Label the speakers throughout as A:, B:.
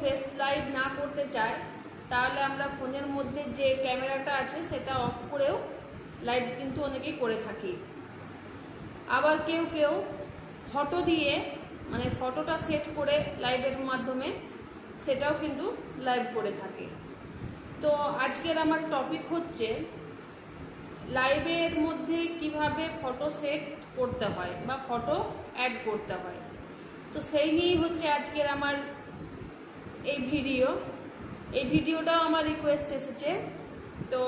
A: Face live না করতে চায় তাহলে আমরা ফোনের মধ্যে যে ক্যামেরাটা আছে সেটা অফ করেও লাইভ কিন্তু অনেকেই করে থাকি। আবার কেউ কেউ ফটো দিয়ে মানে ফটোটা সেট করে লাইভের মাধ্যমে সেটাও কিন্তু লাইভ করে থাকে। তো আজকের আমার টপিক হচ্ছে লাইভের মধ্যে কিভাবে ফটো সেট করতে হয় বা ফটো অ্যাড করতে হয়। তো সেই নিয়েই হচ্ছে আজকের আমার এই ভিডিওটাও আমার রিকোয়েস্ট এসেছে। তো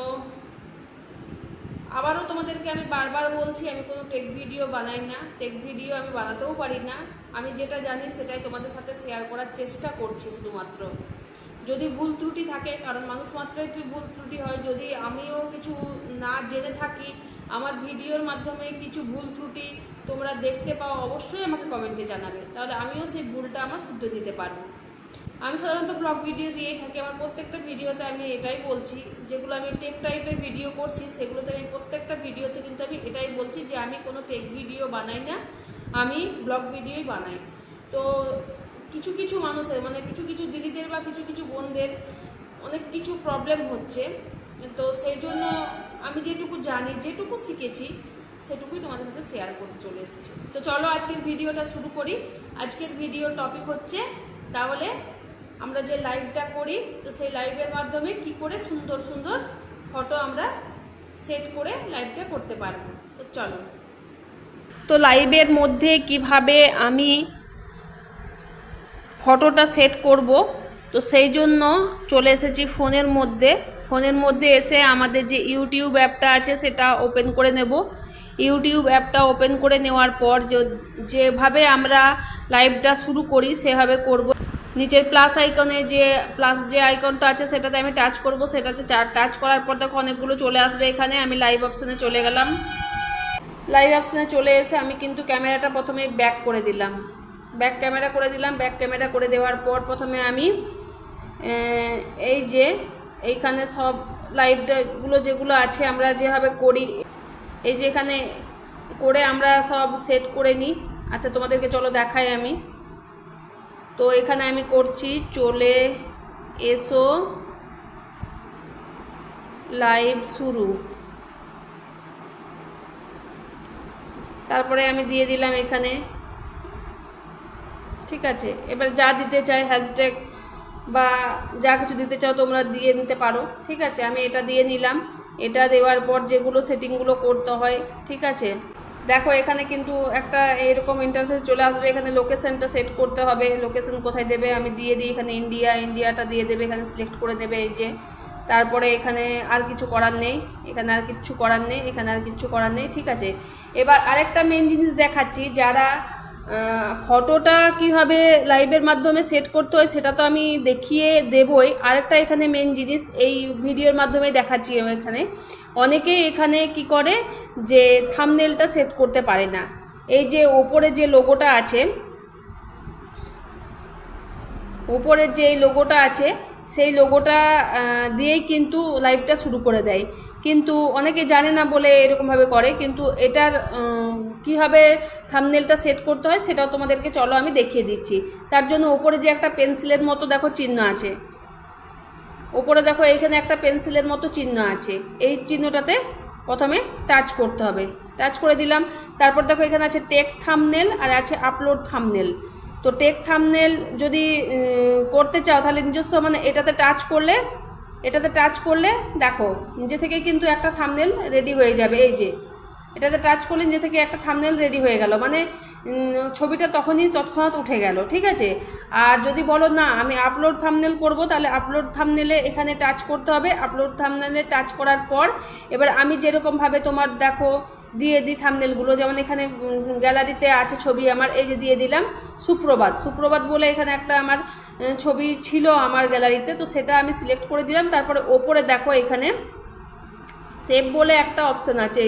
A: আবারও তোমাদেরকে আমি বারবার বলছি, আমি কোনো টেক ভিডিও বানাই না, টেক ভিডিও আমি বানাতেও পারি না। আমি যেটা জানি সেটাই তোমাদের সাথে শেয়ার করার চেষ্টা করছি শুধুমাত্র। যদি ভুল ত্রুটি থাকে, কারণ মানুষ মাত্রই তো ভুল ত্রুটি হয়, যদি আমিও কিছু না জেনে থাকি, আমার ভিডিওর মাধ্যমে কিছু ভুল ত্রুটি তোমরা দেখতে পাও, অবশ্যই আমাকে কমেন্টে জানাবে, তাহলে আমিও সেই ভুলটা আমার শুধরে দিতে পারবো। আমি সাধারণত ব্লগ ভিডিও দিয়েই থাকি। আমার প্রত্যেকটা ভিডিওতে আমি এটাই বলছি, যেগুলো আমি টেক টাইপের ভিডিও করছি সেগুলোতে আমি প্রত্যেকটা ভিডিওতে কিন্তু আমি এটাই বলছি যে আমি কোনো টেক ভিডিও বানাই না, আমি ব্লগ ভিডিওই বানাই। তো কিছু কিছু মানুষের মানে কিছু কিছু দিদিদের বা কিছু কিছু বোনদের অনেক কিছু প্রবলেম হচ্ছে। তো সেই জন্য আমি যেটুকু জানি, যেটুকু শিখেছি সেটুকুই তোমাদের সাথে শেয়ার করতে চলে এসেছি। তো চলো আজকের ভিডিওটা শুরু করি। আজকের ভিডিওর টপিক হচ্ছে তাহলে আমরা যে লাইভটা করি, তো সেই লাইভের মাধ্যমে কি করে সুন্দর সুন্দর ফটো আমরা সেট করে লাইভটা করতে পারবো। তো চলো, তো লাইভের মধ্যে কিভাবে আমি ফটোটা সেট করব, তো সেই জন্য চলে এসেছি ফোনের মধ্যে এসে আমাদের যে ইউটিউব অ্যাপটা আছে সেটা ওপেন করে নেব। ইউটিউব অ্যাপটা ওপেন করে নেওয়ার পর যেভাবে আমরা লাইভটা শুরু করি সেভাবে করব। নিচের প্লাস যে আইকনটা আছে সেটাতে আমি টাচ করব। সেটাতে টাচ করার পর দেখো অনেকগুলো চলে আসবে। এখানে আমি লাইভ অপশানে চলে গেলাম। লাইভ অপশানে চলে এসে আমি কিন্তু ক্যামেরাটা প্রথমে ব্যাক করে দিলাম। ব্যাক ক্যামেরা করে দেওয়ার পর প্রথমে আমি এই যে এইখানে সব লাইভটাগুলো যেগুলো আছে আমরা যেভাবে করি, এই যে এখানে করে আমরা সব সেট করে নিই। আচ্ছা তোমাদেরকে চলো দেখাই আমি। তো এখানে আমি করছি, চলে এসো লাইভ শুরু, তারপরে আমি দিয়ে দিলাম এখানে, ঠিক আছে। এবার যা দিতে চাই হ্যাশট্যাগ বা যা কিছু দিতে চাও তোমরা দিয়ে নিতে পারো, ঠিক আছে। আমি এটা দিয়ে নিলাম। এটা দেওয়ার পর যেগুলো সেটিংগুলো করতে হয়, ঠিক আছে। দেখো এখানে কিন্তু একটা এরকম ইন্টারফেস চলে আসবে। এখানে লোকেশনটা সেট করতে হবে, লোকেশন কোথায় দেবে আমি দিয়ে দিই। এখানে ইন্ডিয়াটা দিয়ে দেবে, এখানে সিলেক্ট করে দেবে এই যে। তারপরে এখানে আর কিছু করার নেই, এখানে আর কিচ্ছু করার নেই, ঠিক আছে। এবার আরেকটা মেন জিনিস দেখাচ্ছি, যারা ফটোটা কিভাবে লাইভের মাধ্যমে সেট করতে হয় সেটা তো আমি দেখিয়ে দেবই। আরেকটা এখানে মেন জিনিস এই ভিডিওর মাধ্যমে দেখাচ্ছি। এখানে অনেকেই এখানে কি করে যে থাম্বনেলটা সেট করতে পারে না। এই যে ওপরে যে লোগোটা আছে, উপরের যে লোগোটা আছে সেই লোগোটা দিয়েই কিন্তু লাইভটা শুরু করে দেয়, কিন্তু অনেকে জানে না বলে এরকমভাবে করে। কিন্তু এটার কীভাবে থাম্বনেলটা সেট করতে হয় সেটাও তোমাদেরকে চলো আমি দেখিয়ে দিচ্ছি। তার জন্য ওপরে যে একটা পেন্সিলের মতো দেখো চিহ্ন আছে, ওপরে দেখো এইখানে একটা পেন্সিলের মতো চিহ্ন আছে, এই চিহ্নটাতে প্রথমে টাচ করতে হবে। টাচ করে দিলাম। তারপর দেখো এখানে আছে টেক থাম্বনেল আর আছে আপলোড থাম্বনেল। তো টেক থাম্বনেল যদি করতে চাও তাহলে নিজস্ব মানে এটাতে টাচ করলে দেখো নিজে থেকে কিন্তু একটা থাম্বনেল রেডি হয়ে যাবে। এই যে এটাতে টাচ করলে নিজে থেকে একটা থাম্বনেল রেডি হয়ে গেল, মানে ছবিটা তৎক্ষণাৎ উঠে গেল, ঠিক আছে। আর যদি বলো না আমি আপলোড থাম্বনেল করব, তাহলে আপলোড থাম্বনেলে এখানে টাচ করতে হবে। আপলোড থাম্বনেলে টাচ করার পর এবার আমি যেরকমভাবে তোমার দেখো দিয়ে দিই থাম্বনেলগুলো, যেমন এখানে গ্যালারিতে আছে ছবি আমার, এই যে দিয়ে দিলাম সুপ্রভাত বলে এখানে একটা আমার ছবি ছিল আমার গ্যালারিতে, তো সেটা আমি সিলেক্ট করে দিলাম। তারপরে ওপরে দেখো এখানে সেভ বলে একটা অপশান আছে,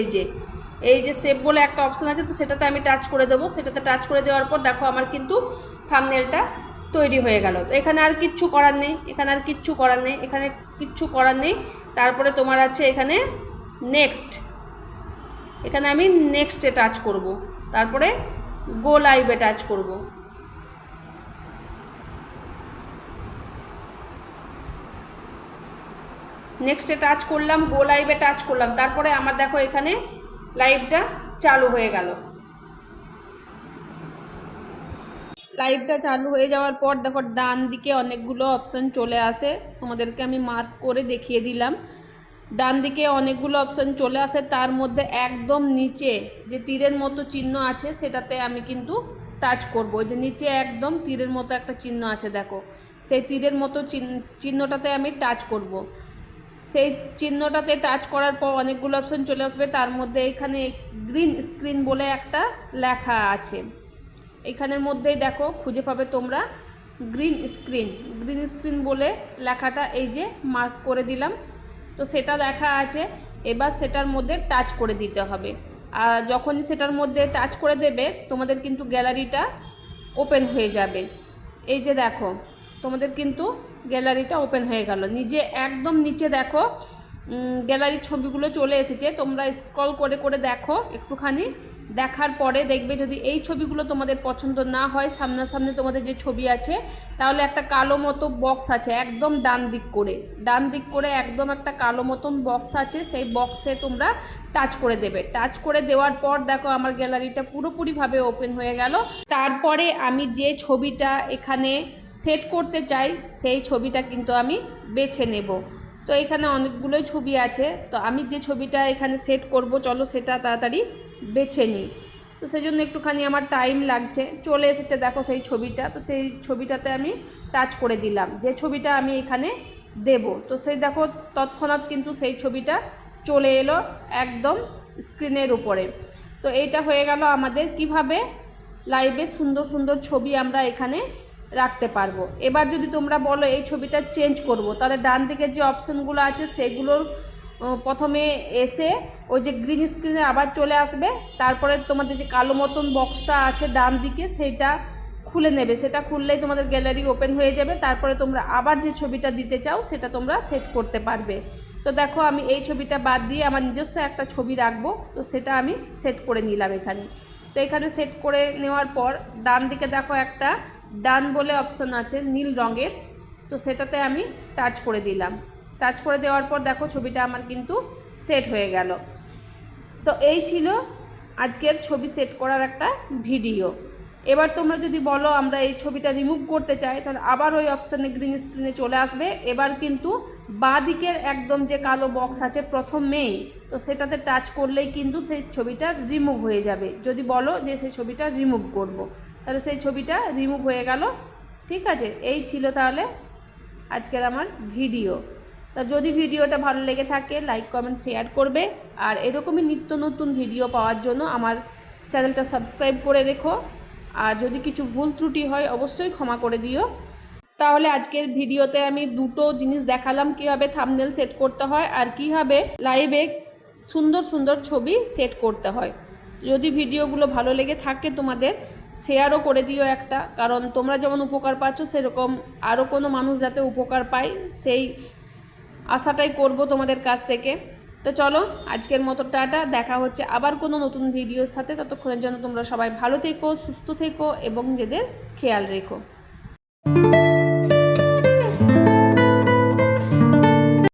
A: এই যে সেভ বলে একটা অপশান আছে, তো সেটাতে আমি টাচ করে দেবো। সেটাতে টাচ করে দেওয়ার পর দেখো আমার কিন্তু থাম্বনেলটা তৈরি হয়ে গেল। তো এখানে আর কিচ্ছু করার নেই, তারপরে তোমার আছে এখানে নেক্সট, এখানে আমি নেক্সটে টাচ করব, তারপরে গো লাইভে টাচ করব। নেক্সটে টাচ করলাম, গো লাইভে টাচ করলাম, তারপরে আমার দেখো এখানে লাইভটা চালু হয়ে গেল। লাইভটা চালু হয়ে যাওয়ার পর দেখো ডান দিকে অনেকগুলো অপশান চলে আসে, তোমাদেরকে আমি মার্ক করে দেখিয়ে দিলাম। ডান দিকে অনেকগুলো অপশান চলে আসে, তার মধ্যে একদম নিচে যে তীরের মতো চিহ্ন আছে সেটাতে আমি কিন্তু টাচ করব। যে নিচে একদম তীরের মতো একটা চিহ্ন আছে দেখো, সেই তীরের মতো চিহ্নটাতে আমি টাচ করব। সেই চিহ্নটাতে টাচ করার পর অনেকগুলো অপশান চলে আসবে, তার মধ্যে এখানে গ্রিন স্ক্রিন বলে একটা লেখা আছে, এখানের মধ্যেই দেখো খুঁজে পাবে তোমরা গ্রিন স্ক্রিন বলে লেখাটা এই যে মার্ক করে দিলাম। তো সেটা লেখা আছে, এবার সেটার মধ্যে টাচ করে দিতে হবে। আর যখনই সেটার মধ্যে টাচ করে দেবে তোমাদের কিন্তু গ্যালারিটা ওপেন হয়ে যাবে। এই যে দেখো তোমাদের কিন্তু গ্যালারিটা ওপেন হয়ে গেল। একদম নিচে দেখো গ্যালারির ছবিগুলো চলে এসেছে, তোমরা স্ক্রল করে করে দেখো একটুখানি, দেখার পরে দেখবে যদি এই ছবিগুলো তোমাদের পছন্দ না হয়, সামনাসামনি তোমাদের যে ছবি আছে, তাহলে একটা কালো মতো বক্স আছে একদম ডান দিক করে একদম একটা কালো মতন বক্স আছে, সেই বক্সে তোমরা টাচ করে দেবে। টাচ করে দেওয়ার পর দেখো আমার গ্যালারিটা পুরোপুরিভাবে ওপেন হয়ে গেল। তারপরে আমি যে ছবিটা এখানে সেট করতে চাই সেই ছবিটা কিন্তু আমি বেছে নেব। তো এখানে অনেকগুলোই ছবি আছে, তো আমি যে ছবিটা এখানে সেট করব চলো সেটা তাড়াতাড়ি বেছে নিই। তো সেই জন্য একটুখানি আমার টাইম লাগছে, চলে এসেছে দেখো সেই ছবিটা। তো সেই ছবিটাতে আমি টাচ করে দিলাম, যে ছবিটা আমি এখানে দেব। তো সেই দেখো তৎক্ষণাৎ কিন্তু সেই ছবিটা চলে এলো একদম স্ক্রিনের উপরে। তো এইটা হয়ে গেল আমাদের কিভাবে লাইভে সুন্দর সুন্দর ছবি আমরা এখানে রাখতে পারবো। এবার যদি তোমরা বলো এই ছবিটা চেঞ্জ করব, তাহলে ডান দিকের যে অপশানগুলো আছে সেগুলোর প্রথমে এসে ওই যে গ্রিন স্ক্রিনে আবার চলে আসবে, তারপরে তোমাদের যে কালো মতন বক্সটা আছে ডান দিকে সেইটা খুলে নেবে, সেটা খুললেই তোমাদের গ্যালারি ওপেন হয়ে যাবে। তারপরে তোমরা আবার যে ছবিটা দিতে চাও সেটা তোমরা সেট করতে পারবে। তো দেখো আমি এই ছবিটা বাদ দিয়ে আমার নিজস্ব একটা ছবি রাখবো, তো সেটা আমি সেট করে নিলাম এখানে। তো এখানে সেট করে নেওয়ার পর ডান দিকে দেখো একটা ডান বলে অপশান আছে নীল রঙের, তো সেটাতে আমি টাচ করে দিলাম। টাচ করে দেওয়ার পর দেখো ছবিটা আমার কিন্তু সেট হয়ে গেল। তো এই ছিল আজকের ছবি সেট করার একটা ভিডিও। এবার তোমরা যদি বলো আমরা এই ছবিটা রিমুভ করতে চাই, তাহলে আবার ওই অপশানে গ্রিন স্ক্রিনে চলে আসবে। এবার কিন্তু বাঁ দিকের একদম যে কালো বক্স আছে প্রথমেই, তো সেটাতে টাচ করলেই কিন্তু সেই ছবিটা রিমুভ হয়ে যাবে। যদি বলো যে সেই ছবিটা রিমুভ করব, তাহলে সেই ছবিটা রিমুভ হয়ে গেল। ঠিক আছে, এই ছিল তাহলে আজকের আমার ভিডিও। তা যদি ভিডিওটা ভালো লেগে থাকে লাইক কমেন্ট শেয়ার করবে, আর এরকমই নিত্য নতুন ভিডিও পাওয়ার জন্য আমার চ্যানেলটা সাবস্ক্রাইব করে রেখো। আর যদি কিছু ভুল ত্রুটি হয় অবশ্যই ক্ষমা করে দিও। তাহলে আজকের ভিডিওতে আমি দুটো জিনিস দেখালাম, কীভাবে থাম্বনেল সেট করতে হয় আর কীভাবে লাইভে সুন্দর সুন্দর ছবি সেট করতে হয়। যদি ভিডিওগুলো ভালো লেগে থাকে তোমাদের শেয়ারও করে দিও একটা, কারণ তোমরা যেমন উপকার পাচ্ছ সেরকম আরও কোনো মানুষ যাতে উপকার পায় সেই আশাটাই করব তোমাদের কাছ থেকে। তো চলো আজকের মতো টাটা, দেখা হচ্ছে আবার কোনো নতুন ভিডিওর সাথে। ততক্ষণের জন্য তোমরা সবাই ভালো থেকো, সুস্থ থেকো এবং নিজেদের খেয়াল রেখো।